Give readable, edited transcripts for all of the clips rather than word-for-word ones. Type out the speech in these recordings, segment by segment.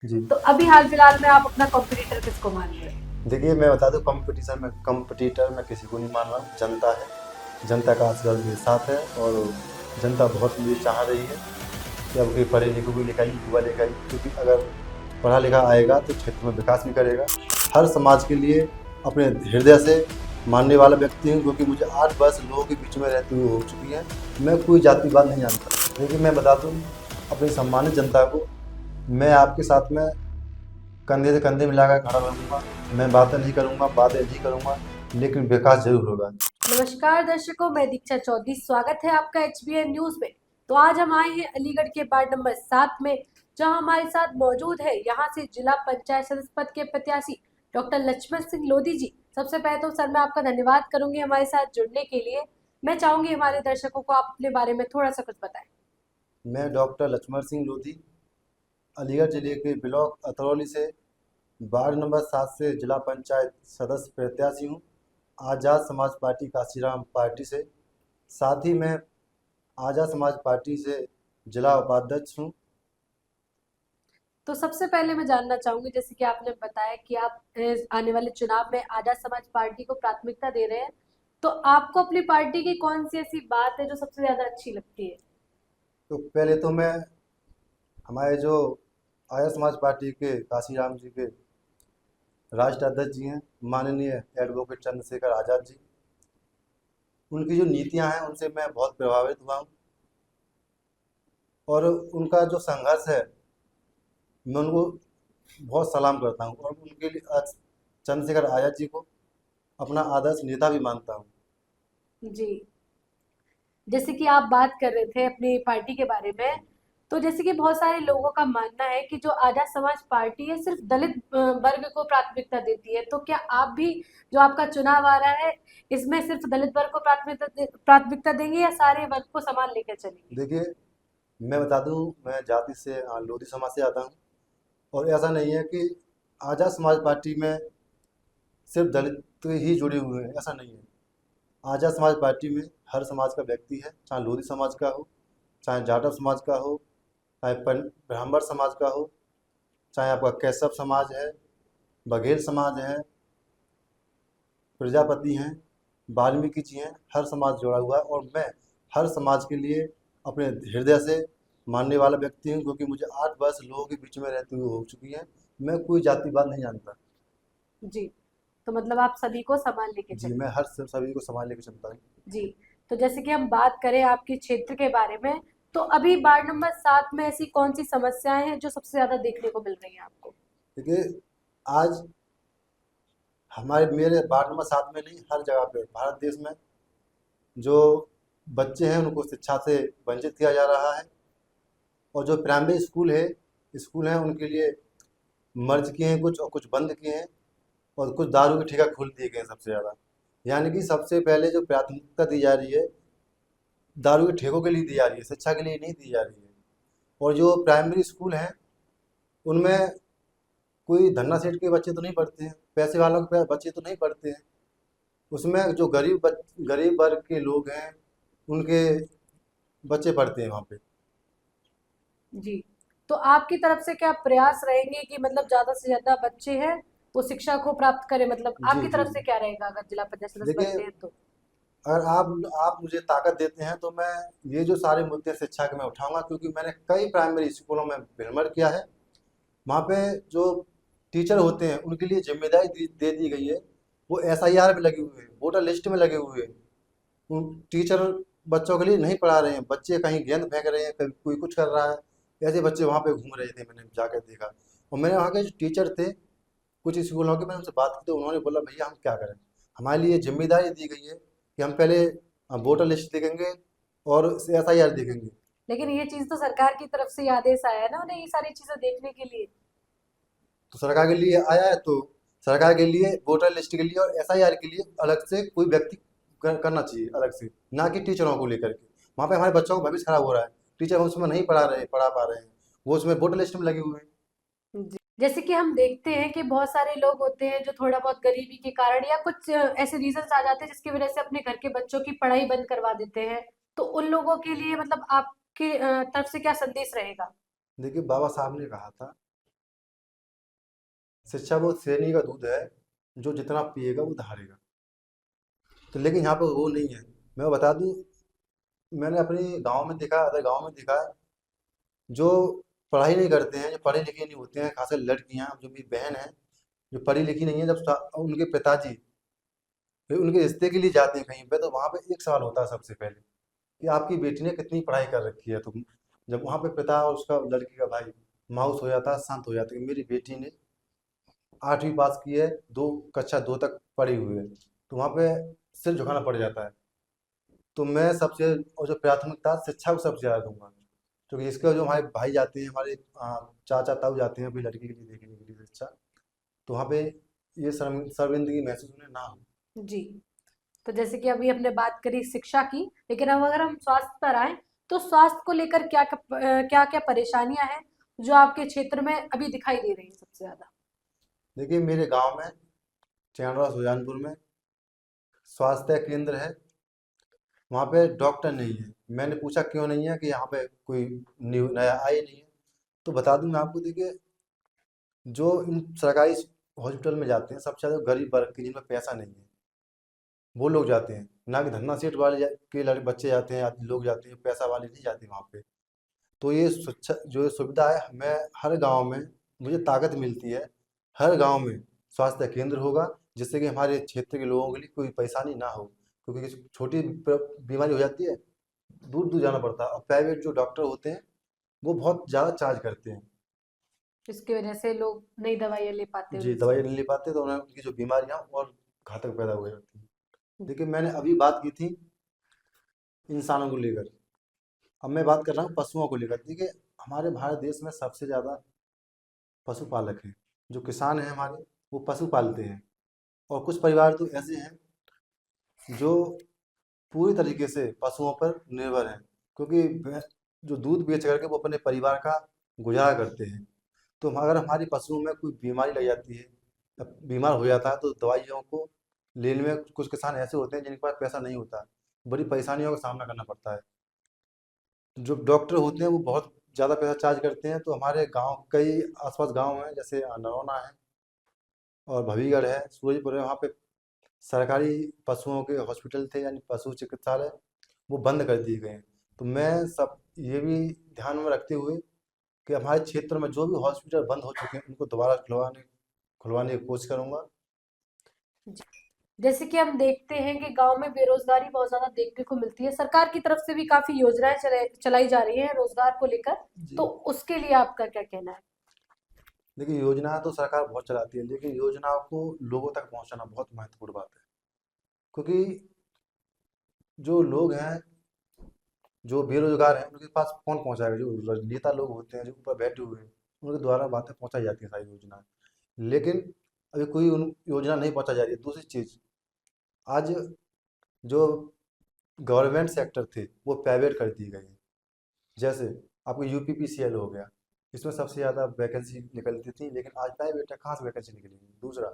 जी। तो अभी हाल फिलहाल में आप अपना कॉम्पिटिटर किसको मान रहे हैं? देखिए, मैं बता दूँ, कॉम्पिटिटर मैं किसी को नहीं मान रहा हूँ, जनता है। जनता का आशीर्वाद मेरे साथ है और जनता बहुत मुझे चाह रही है कि अब कोई पढ़े लिखे को लेकर आई, युवा लेकर आई, क्योंकि अगर पढ़ा लिखा आएगा तो क्षेत्र में विकास भी करेगा। हर समाज के लिए अपने हृदय से मानने वाला व्यक्ति हूँ, क्योंकि मुझे 8 वर्ष लोगों के बीच में रहते हुए हो चुकी है। मैं कोई जातिवाद नहीं जानता। देखिए, मैं बता दूँ अपनी सम्मानित जनता को, मैं आपके साथ में कंधे से कंधे मिलाकर खड़ा रहूँगा। मैं बातें नहीं करूँगा, वादे नहीं करूँगा, लेकिन विकास ज़रूर होगा। नमस्कार दर्शकों, मैं दीक्षा चौधरी, स्वागत है आपका HBN न्यूज में। तो आज हम आए हैं अलीगढ़ के वार्ड नंबर 7 में, जहां हमारे साथ मौजूद है यहां से जिला पंचायत सदस्य पद के प्रत्याशी डॉक्टर लक्ष्मण सिंह लोधी जी। सबसे पहले तो सर मैं आपका धन्यवाद करूंगी हमारे साथ जुड़ने के लिए। मैं चाहूंगी हमारे दर्शकों को आप अपने बारे में थोड़ा सा कुछ बताएं। मैं डॉक्टर लक्ष्मण सिंह लोधी, अलीगढ़ जिले के ब्लॉक अतरौली से वार्ड नंबर 7 से जिला पंचायत सदस्य प्रत्याशी हूँ, आज़ाद समाज पार्टी काशीराम पार्टी से। साथ ही मैं आज़ाद समाज पार्टी से जिला उपाध्यक्ष हूँ। तो सबसे पहले मैं जानना चाहूंगी, जैसे कि आपने बताया कि आप आने वाले चुनाव में आजाद समाज पार्टी को प्राथमिकता दे रहे हैं, तो आपको अपनी पार्टी की कौन सी ऐसी बात है जो सबसे ज्यादा अच्छी लगती है? तो पहले तो मैं हमारे जो आज़ाद समाज पार्टी के काशीराम जी के राष्ट्रीय अध्यक्ष जी हैं, माननीय एडवोकेट चंद्रशेखर आज़ाद जी, उनकी जो नीतियां हैं उनसे मैं बहुत प्रभावित हुआ हूँ। और उनका जो संघर्ष है, मैं उनको बहुत सलाम करता हूँ और उनके लिए आज चंद्रशेखर आज़ाद जी को अपना आदर्श नेता भी मानता हूँ। जी, जैसे कि आप बात कर रहे थे अपनी पार्टी के बारे में, तो जैसे कि बहुत सारे लोगों का मानना है कि जो आजाद समाज पार्टी है सिर्फ दलित वर्ग को प्राथमिकता देती है। तो क्या आप भी, जो आपका चुनाव आ रहा है, इसमें सिर्फ दलित वर्ग को प्राथमिकता देंगे या सारे वर्ग को समान लेकर चलेंगे? देखिए, मैं बता दूँ, मैं जाति से लोधी समाज से आता हूँ और ऐसा नहीं है कि आज़ाद समाज पार्टी में सिर्फ दलित ही जुड़े हुए हैं, ऐसा नहीं है। आज़ाद समाज पार्टी में हर समाज का व्यक्ति है, चाहे लोधी समाज का हो, चाहे जाटव समाज का हो, चाहे ब्राह्मण समाज का हो, चाहे आपका कैसव समाज है, बघेल समाज है, प्रजापति हैं, वाल्मीकि जी हैं, हर समाज जुड़ा हुआ है और मैं हर समाज के लिए अपने हृदय से मानने वाला व्यक्ति हूँ, क्योंकि मुझे 8 वर्ष लोगों के बीच में रहते हुए हो चुकी है। मैं कोई जातिवाद नहीं जानता। जी, तो मतलब आप सभी को समान लेके जी, मैं चलेंगे। सभी को संभालने की क्षमता है। जी, तो जैसे कि हम बात करें आपके क्षेत्र के बारे में, तो अभी वार्ड नंबर 7 में ऐसी कौन-सी समस्याएँ हैं जो सबसे ज़्यादा देखने को मिल रही हैं आपको? देखिए, आज हमारे मेरे वार्ड नंबर 7 में नहीं, हर जगह पे भारत देश में जो बच्चे हैं उनको शिक्षा से वंचित किया जा रहा है। और जो प्राइमरी स्कूल हैं उनके लिए मर्ज किए हैं कुछ और कुछ बंद किए हैं और कुछ दारू के ठेका खोल दिए गए हैं सबसे ज़्यादा। यानी कि सबसे पहले जो प्राथमिकता दी जा रही है, दारू के ठेकों के लिए दी जा रही है, शिक्षा के लिए नहीं दी जा रही है। और जो प्राइमरी स्कूल हैं उनमें कोई धन्ना सेठ के बच्चे तो नहीं पढ़ते हैं, पैसे वालों के बच्चे तो नहीं पढ़ते हैं। उसमें जो गरीब वर्ग के लोग हैं उनके बच्चे पढ़ते हैं वहाँ पे। जी, तो आपकी तरफ से क्या प्रयास रहेंगे कि मतलब ज़्यादा से ज़्यादा बच्चे हैं, वो शिक्षा को प्राप्त करें? मतलब जी आपकी जी। तरफ से क्या रहेगा अगर जिला पंचायत सदस्य देखिए, बनते हैं तो? अगर आप मुझे ताकत देते हैं तो मैं ये जो सारे मुद्दे शिक्षा के मैं उठाऊंगा, क्योंकि मैंने कई प्राइमरी स्कूलों में भ्रमण किया है। वहाँ पे जो टीचर होते हैं उनके लिए जिम्मेदारी दे दी गई है। वो एसआईआर में लगे हुए हैं, वोटर लिस्ट में लगे हुए हैं। उन टीचर बच्चों के लिए नहीं पढ़ा रहे हैं, बच्चे कहीं गेंद फेंक रहे हैं, कभी कोई कुछ कर रहा है। ऐसे बच्चे वहाँ पे घूम रहे थे, मैंने जाकर देखा। और मैंने वहाँ के जो टीचर थे कुछ स्कूलों के, मैंने उनसे बात की तो उन्होंने बोला भैया हम क्या करें, हमारे लिए जिम्मेदारी दी गई है कि हम पहले वोटर लिस्ट देखेंगे और एसआईआर देखेंगे। लेकिन ये चीज़ तो सरकार की तरफ से ही आदेश आया है ना उन्हें ये सारी चीज़ें देखने के लिए। तो सरकार के लिए आया है तो सरकार के लिए वोटर लिस्ट के लिए और एसआईआर के लिए अलग से कोई व्यक्ति करना चाहिए अलग से, ना कि टीचरों को लेकर के। वहाँ पे हमारे बच्चों का भविष्य खराब हो रहा है, टीचर उसमें नहीं पढ़ा पा रहे हैं, वो उसमें वोटर लिस्ट में लगे हुए हैं। जी। जैसे कि हम देखते हैं कि बहुत सारे लोग होते हैं जो थोड़ा बहुत गरीबी के कारण या कुछ ऐसे रीजंस आ जाते हैं जिसकी वजह से अपने घर के बच्चों की पढ़ाई बंद करवा देते हैं। तो उन लोगों के लिए मतलब आपके तरफ से क्या संदेश रहेगा? देखिए, बाबा साहब ने कहा था शिक्षा वो श्रेणी का दूध है, जो जितना पिएगा वो धारेगा। तो लेकिन यहाँ पर वो नहीं है। मैं बता दूं, मैंने अपने गांव में देखा, अदर गांव में देखा है, जो पढ़ाई नहीं करते हैं, जो पढ़े लिखे नहीं होते हैं, खासकर लड़कियां, जो मेरी बहन है, जो पढ़ी लिखी नहीं है, जब उनके पिताजी फिर उनके रिश्ते के लिए जाते हैं कहीं पे, तो वहाँ पे एक सवाल होता है सबसे पहले कि आपकी बेटी ने कितनी पढ़ाई कर रखी है। तो जब वहाँ पे पिता और उसका लड़की का भाई मायूस हो जाता है, शांत हो जाता है कि मेरी बेटी ने 8वीं पास की है, दो कक्षा 2 तक पढ़ी हुई है, तो वहाँ पे सिर झुकाना पड़ जाता है। तो मैं सबसे, और जो प्राथमिकता शिक्षा को सबसे ज़्यादा दूंगा, क्योंकि इसका जो हमारे भाई जाते हैं, हमारे चाचा ताऊ जाते हैं अपनी लड़की के लिए देखने के लिए शिक्षा, तो वहाँ पे ये शर्मिंदगी महसूस उन्हें ना हो। जी। तो जैसे कि अभी हमने बात करी शिक्षा की, लेकिन अब अगर हम स्वास्थ्य पर आए, तो स्वास्थ्य को लेकर क्या क्या परेशानियां हैं जो आपके क्षेत्र में अभी दिखाई दे रही है सबसे ज्यादा? देखिए, मेरे गांव में चैनरा सुजानपुर में स्वास्थ्य केंद्र है, वहाँ पे डॉक्टर नहीं है। मैंने पूछा क्यों नहीं है, कि यहाँ पे कोई नया आया नहीं है। तो बता दूं मैं आपको, देखिए, जो इन सरकारी हॉस्पिटल में जाते हैं सबसे ज़्यादा गरीब वर्ग के, जिनमें पैसा नहीं है, वो लोग जाते हैं, ना कि धन्ना सेठ वाले के लड़के बच्चे जाते हैं, लोग जाते हैं, पैसा वाले नहीं जाते वहाँ पे। तो ये स्वच्छ जो सुविधा है, मैं हर गांव में, मुझे ताकत मिलती है, हर गांव में स्वास्थ्य केंद्र होगा, जिससे कि हमारे क्षेत्र के लोगों के लिए कोई परेशानी ना हो। क्योंकि छोटी बीमारी हो जाती है, दूर दूर जाना पड़ता है, और प्राइवेट जो डॉक्टर होते हैं वो बहुत ज़्यादा चार्ज करते हैं। इसकी वजह से लोग नई दवाइयाँ ले पाते हैं जी, उनसे। दवाई नहीं ले पाते, तो उन्हें उनकी जो बीमारियाँ और घातक पैदा हो जाती हैं। देखिए, मैंने अभी बात की थी इंसानों को लेकर, अब मैं बात कर रहा हूँ पशुओं को लेकर। देखिए, हमारे भारत देश में सबसे ज़्यादा पशुपालक हैं, जो किसान हैं हमारे, वो पशु पालते हैं। और कुछ परिवार तो ऐसे हैं जो पूरी तरीके से पशुओं पर निर्भर हैं, क्योंकि जो दूध बेच करके वो अपने परिवार का गुजारा करते हैं। तो अगर हमारी पशुओं में कोई बीमारी लग जाती है, बीमार हो जाता है, तो दवाइयों को लेने में कुछ किसान ऐसे होते हैं जिनके पास पैसा नहीं होता, बड़ी परेशानियों का सामना करना पड़ता है। जो डॉक्टर होते हैं वो बहुत ज़्यादा पैसा चार्ज करते हैं। तो हमारे गांव, कई आसपास गांव हैं, जैसे नरौना है और भवीगढ़ है, सूरजपुर है, वहाँ पे सरकारी पशुओं के हॉस्पिटल थे, यानी पशु चिकित्सालय, वो बंद कर दिए गए हैं। तो मैं सब ये भी ध्यान में रखते हुए कि हमारे क्षेत्र में जो भी हॉस्पिटल बंद हो चुके हैं, उनको दोबारा खुलवाने की कोशिश करूंगा। जी। जैसे कि हम देखते हैं कि गांव में बेरोजगारी बहुत ज्यादा देखने को मिलती है, सरकार की तरफ से भी काफी योजनाएं चलाई जा रही हैं रोजगार को लेकर, तो जी, उसके लिए आपका क्या कहना है? देखिए, योजना तो सरकार बहुत चलाती है, लेकिन योजनाओं को लोगों तक पहुंचाना बहुत महत्वपूर्ण बात है। क्योंकि जो लोग हैं, जो बेरोजगार हैं, उनके पास कौन पहुंचाएगा? जो नेता लोग होते हैं, जो ऊपर बैठे हुए हैं, उनके द्वारा बातें पहुंचाई जाती हैं, सारी योजनाएं। लेकिन अभी कोई उन योजना नहीं पहुंचाई जा रही है। दूसरी चीज, आज जो गवर्नमेंट सेक्टर थे वो प्राइवेट कर दिए गए हैं। जैसे आपको यूपीपीसीएल हो गया, इसमें सबसे ज़्यादा वैकेंसी निकलती थी, लेकिन आज प्राइवेट है, कहाँ से वैकेंसी निकलेगी? दूसरा,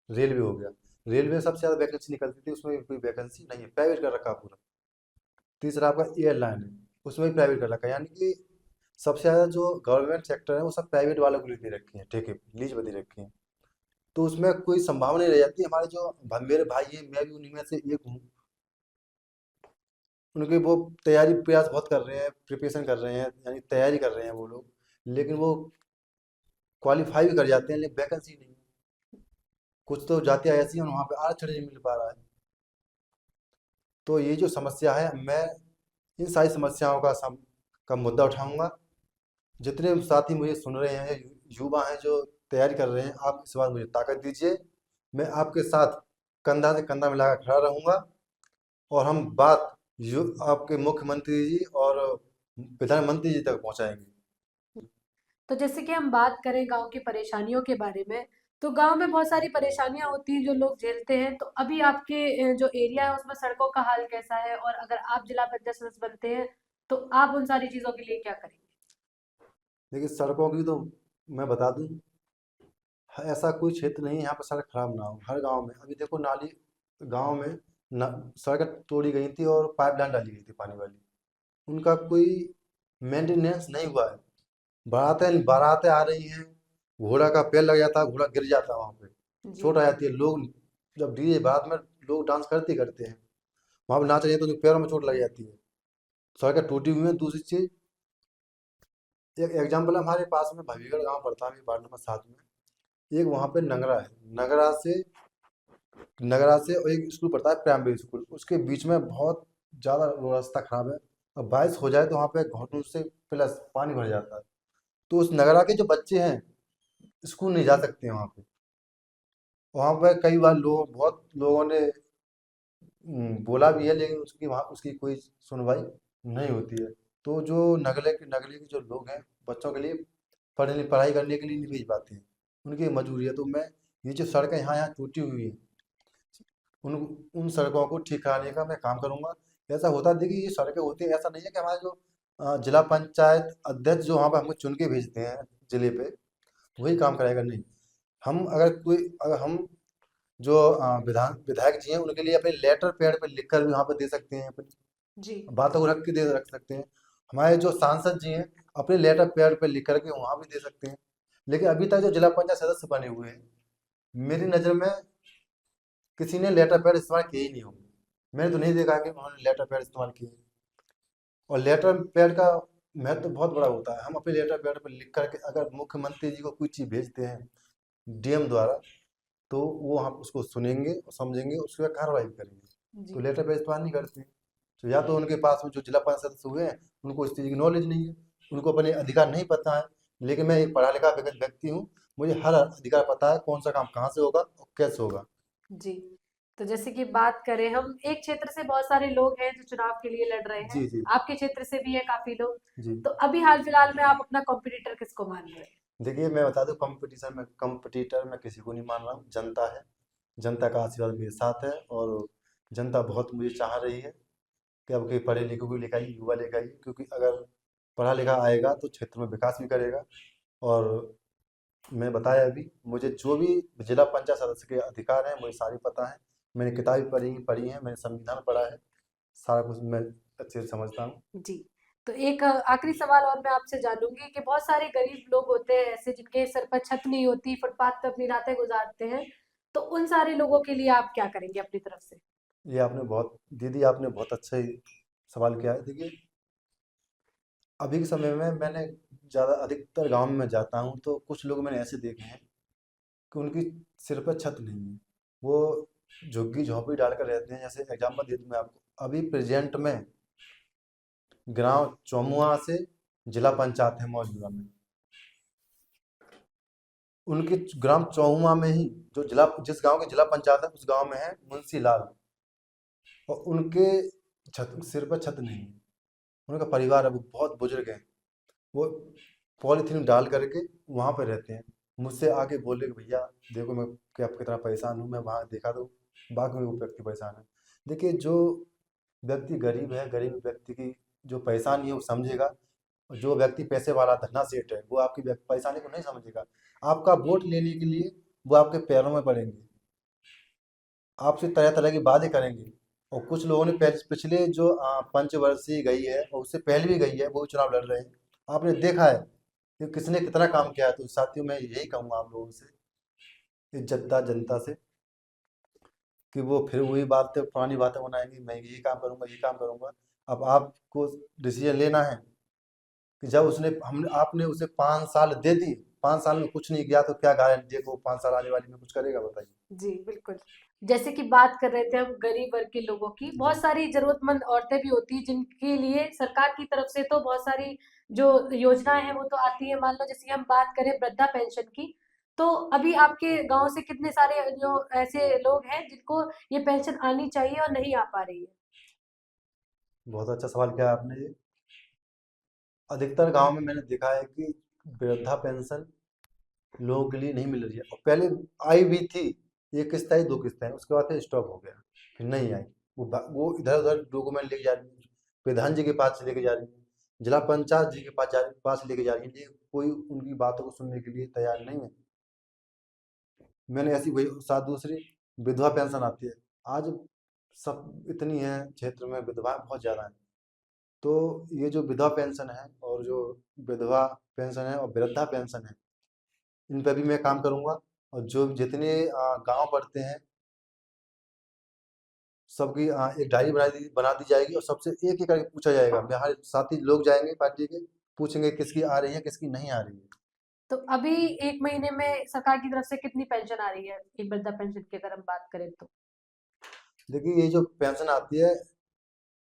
रेलवे हो गया, रेलवे में सबसे ज़्यादा वैकेंसी निकलती थी, उसमें भी कोई वैकेंसी नहीं है, प्राइवेट कर रखा है पूरा। तीसरा आपका एयरलाइन है, उसमें भी प्राइवेट कर रखा है, यानी कि सबसे ज़्यादा जो गवर्नमेंट सेक्टर है वो सब प्राइवेट वालों को दे रखे हैं, ठेके लीज पर दे रखे हैं। तो उसमें कोई संभावना नहीं रह जाती। हमारे जो मेरे भाई हैं, मैं भी उन्हीं में से एक हूँ, उनकी वो तैयारी प्रयास बहुत कर रहे हैं, प्रिपरेशन कर रहे हैं, यानी तैयारी कर रहे हैं वो लोग, लेकिन वो क्वालिफाई भी कर जाते हैं, लेकिन वैकेंसी नहीं है। कुछ तो जातियाँ ऐसी हैं वहाँ पे आरक्षण नहीं मिल पा रहा है। तो ये जो समस्या है, मैं इन सारी समस्याओं का मुद्दा उठाऊंगा। जितने साथी मुझे सुन रहे हैं, युवा हैं जो तैयारी कर रहे हैं, आप इस बार मुझे ताकत दीजिए, मैं आपके साथ कंधा से कंधा मिलाकर खड़ा रहूंगा, और हम बात आपके मुख्यमंत्री जी और प्रधानमंत्री जी तक पहुंचाएंगे। तो जैसे कि हम बात करें गांव की परेशानियों के बारे में, तो गांव में बहुत सारी परेशानियां होती हैं जो लोग झेलते हैं, तो अभी आपके जो एरिया है उसमें सड़कों का हाल कैसा है, और अगर आप जिला पंचायत सदस्य बनते हैं तो आप उन सारी चीजों के लिए क्या करेंगे? देखिए, सड़कों की तो मैं बता दूं, ऐसा कोई क्षेत्र नहीं है यहाँ पर सड़क खराब ना हो। हर गांव में अभी देखो, नाली गांव में सड़क तोड़ी गई थी और पाइपलाइन डाली गई थी पानी वाली, उनका कोई मेंटेनेंस नहीं हुआ है। बारातें बारातें आ रही हैं, घोड़ा का पैर लग जाता है, घोड़ा गिर जाता है वहाँ पे, जी। चोट आ जाती है। लोग जब डीजे बारात में लोग डांस करते ही करते हैं, वहाँ पे नाच रहे हैं तो उनके पैरों में चोट लग जाती है, सड़कें टूटी हुई हैं। दूसरी चीज, एक एग्जाम्पल हमारे पास में भवीगढ़ गांव पड़ता है, वार्ड नंबर 7 में। एक वहाँ पे नगरा है, नगरा से और एक स्कूल पड़ता है प्राइमरी स्कूल, उसके बीच में बहुत ज़्यादा रास्ता खराब है। और बारिश हो जाए तो वहाँ पे घुटनों से प्लस पानी भर जाता है। तो उस नगरा के जो बच्चे हैं स्कूल नहीं जा सकते हैं वहाँ पे। वहाँ पे कई बार लोग बहुत लोगों ने बोला भी है, लेकिन उसकी वहाँ उसकी कोई सुनवाई नहीं होती है। तो जो नगले के जो लोग हैं बच्चों के लिए पढ़ने पढ़ाई करने के लिए नहीं भेज पाते हैं, उनकी मजबूरी है। तो मैं ये जो सड़कें यहाँ यहाँ टूटी हुई हैं, उन उन सड़कों को ठीक कराने का मैं काम करूंगा। ऐसा होता है, देखिए ये सड़कें होती हैं, ऐसा नहीं है कि हमारे जो जिला पंचायत अध्यक्ष जो वहाँ पे हमको चुन के भेजते हैं जिले पे, वही काम कराएगा, नहीं। अगर हम जो विधायक जी हैं उनके लिए अपने लेटर पैड पे लिख कर भी वहाँ पे दे सकते हैं, अपनी जी। बातों को रख सकते हैं। हमारे जो सांसद जी हैं अपने लेटर पैड पे लिख करके वहाँ भी दे सकते हैं। लेकिन अभी तक जो जिला पंचायत सदस्य बने हुए हैं, मेरी नज़र में किसी ने लेटर पैड इस्तेमाल किए ही नहीं होंगे। मैंने तो नहीं देखा कि उन्होंने लेटर पैड इस्तेमाल किए। और लेटर पैड का महत्व तो बहुत बड़ा होता है। हम अपने लेटर पैड पर लिख करके अगर मुख्यमंत्री जी को कोई चीज़ भेजते हैं डीएम द्वारा, तो वो हम उसको सुनेंगे और समझेंगे, उसके बाद कार्रवाई भी करेंगे। तो जी। लेटर पैड इस्तेमाल नहीं करते हैं। तो या तो उनके पास में जो जिला पंचायत सदस्य हुए हैं उनको इस चीज़ की नॉलेज नहीं है, उनको अपने अधिकार नहीं पता है। लेकिन मैं एक पढ़ा लिखा व्यक्ति हूँ, मुझे हर अधिकार पता है कौन सा काम कहाँ से होगा और कैसे होगा। जी। तो जैसे कि बात करें हम, एक क्षेत्र से बहुत सारे लोग हैं जो चुनाव के लिए लड़ रहे हैं। जी जी आपके क्षेत्र से भी है काफ़ी लोग। जी। तो अभी हाल-फिलहाल में आप अपना कॉम्पिटिटर किसको मान रहे हैं? देखिए मैं बता दूं, कंपटीटर मैं किसी को नहीं मान रहा हूँ, जनता है। जनता का आशीर्वाद मेरे साथ है और जनता बहुत मुझे चाह रही है कि अब कोई पढ़े लिखे को लेकर युवा लेकर आइए, क्योंकि अगर पढ़ा लिखा आएगा तो क्षेत्र में विकास भी करेगा। और मैं बताया अभी, मुझे जो भी जिला पंचायत सदस्य के अधिकार हैं मुझे सारी पता है। मैंने किताबें पढ़ी पढ़ी हैं, मैंने संविधान पढ़ा है, सारा कुछ मैं अच्छे से समझता हूँ। जी। तो एक आखिरी सवाल और मैं आपसे जानूँगी कि बहुत सारे गरीब लोग होते हैं ऐसे जिनके सर पर छत नहीं होती, फुटपाथ पे अपनी रातें गुज़ारते हैं। तो उन सारे लोगों के लिए आप क्या करेंगे अपनी तरफ से? ये आपने बहुत दीदी आपने बहुत अच्छा ही सवाल किया है। देखिए अभी के समय में मैंने ज़्यादा अधिकतर गाँव में मैं जाता हूँ तो कुछ लोग मैंने ऐसे देखे हैं कि उनकी सिर पर छत नहीं है, वो झुग्गी झोंपड़ी डालकर रहते हैं। जैसे एग्जांपल दे दूं मैं आपको, अभी प्रेजेंट में ग्राम चौमुआ से जिला पंचायत है मौजूदा में, उनके ग्राम चौमुआ में ही जिस गांव की जिला पंचायत है उस गांव में है मुंशी लाल, और उनके सिर पर छत नहीं है। उनका परिवार है, वो बहुत बुजुर्ग है, वो पॉलीथीन डाल करके वहाँ पे रहते हैं। मुझसे आके बोले कि भैया देखो मैं कि आप कितना परेशान हूँ, मैं वहाँ देखा तो बाकी में वो व्यक्ति परेशान है। देखिए जो व्यक्ति गरीब है, गरीब व्यक्ति की जो परेशानी है वो समझेगा, और जो व्यक्ति पैसे वाला धन्ना सेठ है वो आपकी परेशानी को नहीं समझेगा। आपका वोट लेने के लिए वो आपके पैरों में पड़ेंगे, आपसे तरह तरह की बातें करेंगे। और कुछ लोगों ने पिछले जो पंचवर्षीय गई है और उससे पहले भी गई है, वो भी चुनाव लड़ रहे हैं। आपने देखा है कि किसने कितना काम किया है। तो साथियों मैं यही कहूँगा आप लोगों से, इज्जतदार जनता से, कि वो फिर वही बातें पुरानी बातें बनाएंगे, मैं ये काम करूँगा ये काम करूँगा। अब आपको डिसीजन लेना है कि जब उसने हमने आपने उसे 5 साल दे दी, 5 साल में कुछ नहीं किया तो क्या गारंटी है कि वो 5 साल आने वाली में कुछ करेगा, बताइए। जी, बिल्कुल। जैसे कि बात कर रहे थे हम गरीब वर्ग के लोगों की, जी बहुत सारी ज़रूरतमंद औरतें भी होती हैं जिनके लिए सरकार की तरफ से तो बहुत सारी जो योजनाएँ हैं वो तो आती हैं। मान लो जैसे कि हम बात करें वृद्धा पेंशन की, तो अभी आपके गाँव से कितने सारे जो ऐसे लोग हैं जिनको ये पेंशन आनी चाहिए और नहीं आ पा रही है? बहुत अच्छा सवाल किया आपने ये। अधिकतर गांव में मैंने देखा है कि वृद्धा पेंशन लोगों के लिए नहीं मिल रही है। और पहले आई भी थी, एक किस्त आई दो किस्त आई, उसके बाद फिर स्टॉप हो गया, फिर नहीं आई। वो इधर उधर डॉक्यूमेंट लेके जा रही है, प्रधान जी के पास लेके जा रही है, जिला पंचायत जी के पास लेके जा रही है, लेकिन कोई उनकी बातों को सुनने के लिए तैयार नहीं है। मैंने ऐसी वही साथ दूसरी विधवा पेंशन आती है। आज सब इतनी है क्षेत्र में, विधवाएं बहुत ज़्यादा हैं। तो ये जो विधवा पेंशन है और जो विधवा पेंशन है और वृद्धा पेंशन है, इन पर भी मैं काम करूँगा। और जो जितने गाँव पड़ते हैं सबकी एक डायरी बना दी जाएगी और सबसे एक एक करके पूछा जाएगा। हमारे साथी लोग जाएंगे पार्टी के, पूछेंगे किसकी आ रही है किसकी नहीं आ रही है। तो अभी 1 महीने में सरकार की तरफ से कितनी पेंशन आ रही है, एक वृद्धा पेंशन की अगर हम बात करें तो? देखिए ये जो पेंशन आती है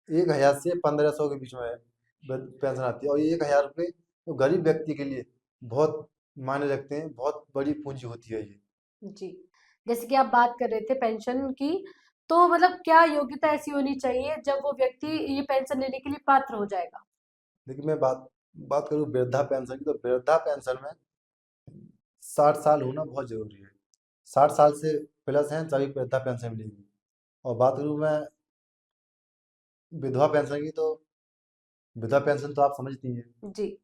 1,000 से 1,500 के बीच में पेंशन आती है। और ये 1,000 रुपये तो गरीब व्यक्ति के लिए बहुत मायने रखते हैं, बहुत बड़ी पूंजी होती है ये। जी। जैसे कि आप बात कर रहे थे पेंशन की, तो मतलब क्या योग्यता ऐसी होनी चाहिए जब वो व्यक्ति ये पेंशन लेने के लिए पात्र हो जाएगा? देखिए मैं बात बात करूँ वृद्धा पेंशन की, तो वृद्धा पेंशन में 60 साल होना बहुत जरूरी है। 60 साल से प्लस हैं तभी वृद्धा पेंशन मिलेगी। और बात करूँ मैं विधवा पेंशन की, तो विधवा पेंशन तो आप समझती हैं। जी।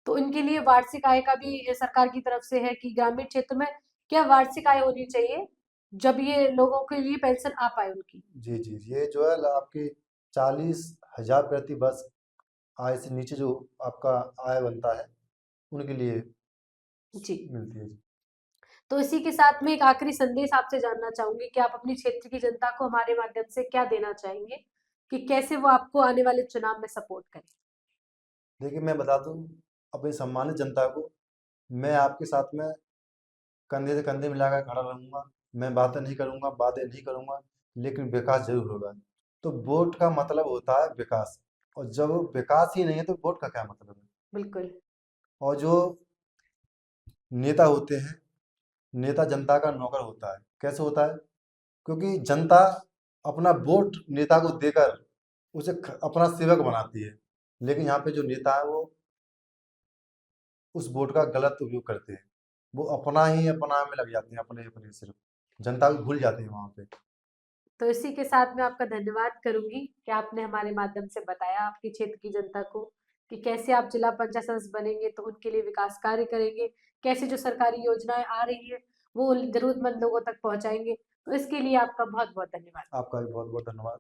तो इनके लिए वार्षिक आय का भी सरकार की तरफ से है कि ग्रामीण क्षेत्र में क्या वार्षिक आय होनी चाहिए, जब ये लोगों के लिए पेंशन आ पाए उनकी? जी जी, ये जो है आपकी 40,000 प्रति वर्ष आय से नीचे जो आपका आय बनता है उनके लिए जी। मिलती है जी। तो इसी के साथ में एक आखिरी संदेश आपसे जानना चाहूंगी कि आप अपनी क्षेत्र की जनता को हमारे माध्यम से क्या देना चाहेंगे कि कैसे वो आपको आने वाले चुनाव में सपोर्ट करें? देखिए मैं बता दूं अपनी सम्मानित जनता को, मैं आपके साथ में कंधे से कंधे मिलाकर खड़ा रहूंगा। मैं बातें नहीं करूंगा, वादे नहीं करूंगा, लेकिन विकास जरूर होगा। तो वोट का मतलब होता है विकास, और जब विकास ही नहीं है तो वोट का क्या मतलब है। बिल्कुल। और जो नेता होते हैं, नेता जनता का नौकर होता है। कैसे होता है? क्योंकि जनता अपना वोट नेता को देकर उसे अपना सेवक बनाती है। लेकिन यहाँ पे जो नेता है वो उस वोट का गलत उपयोग करते हैं। वो अपना ही अपना में लग जाते हैं, अपने अपने सिर्फ जनता को भूल जाते हैं वहां पे। तो इसी के साथ मैं आपका धन्यवाद करूंगी कि आपने हमारे माध्यम से बताया आपके क्षेत्र की जनता को कि कैसे आप जिला पंचायत सदस्य बनेंगे तो उनके लिए विकास कार्य करेंगे, कैसे जो सरकारी योजनाएं आ रही है वो जरूरतमंद लोगों तक पहुंचाएंगे। तो इसके लिए आपका बहुत बहुत धन्यवाद। आपका भी बहुत बहुत धन्यवाद।